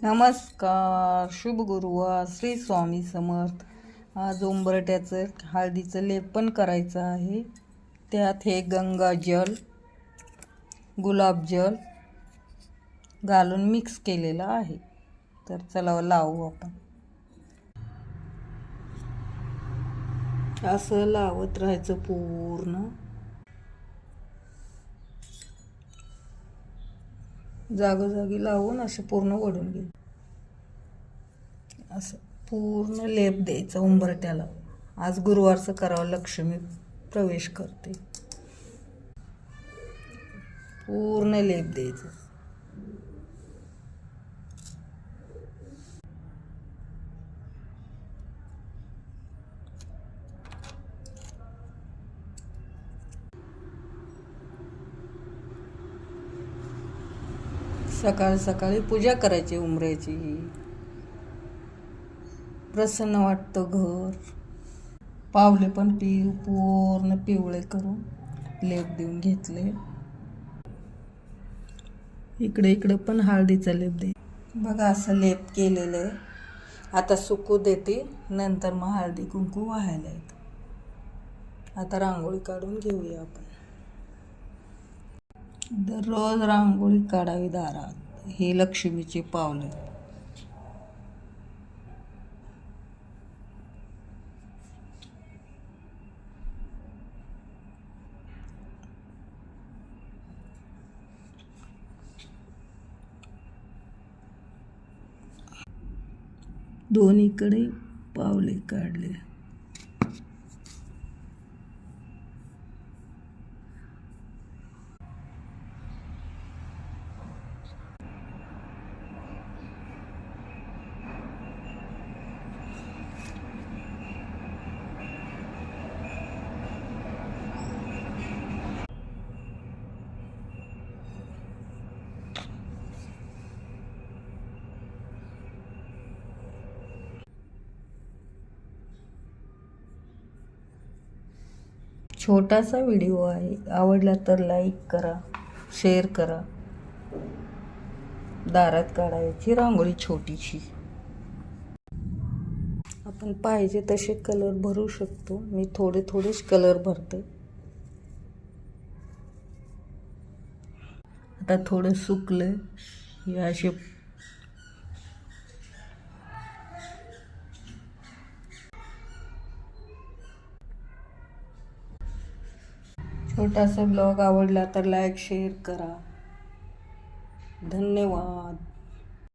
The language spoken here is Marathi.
नमस्कार, शुभ गुरुवार, श्री स्वामी समर्थ. आज उंबरट्याचं हळदीचं लेपन करायचं आहे. त्यात हे गंगाजल, गुलाबजल घालून मिक्स केलेलं आहे. तर चला लावू आपण. असं लावत राहायचं पूर्ण. जागोजागी लावून असं पूर्ण ओढून घे. असं पूर्ण लेप द्यायचा उंबरट्याला. आज गुरुवारचं करावं, लक्ष्मी प्रवेश करते. पूर्ण लेप द्यायचं. सकाळी सकाळी पूजा करायची उंबऱ्याची. प्रसन्न वाटतं घर. पावले पण पूर्ण पिवळे करून लेप देऊन घेतले. इकडे इकडे पण हळदीचा लेप दे. बघा असं लेप केलेलं आहे. आता सुकू देते, नंतर मग हळदी कुंकू वाहायला येतं. आता रांगोळी काढून घेऊया आपण. दररोज रांगोळी काढावी दारात. हे लक्ष्मीचे पावले. दोन्हीकडे पावले काढले. छोटासा व्हिडिओ आहे. आवडला तर लाईक करा, शेअर करा. दारात काढायची रांगोळी छोटीशी. आपण पाहिजे तसे कलर भरू शकतो. मी थोडेच कलर भरते. आता थोडं सुकले. हे असे छोटासा ब्लॉग आवडला तर लाईक शेअर करा. धन्यवाद.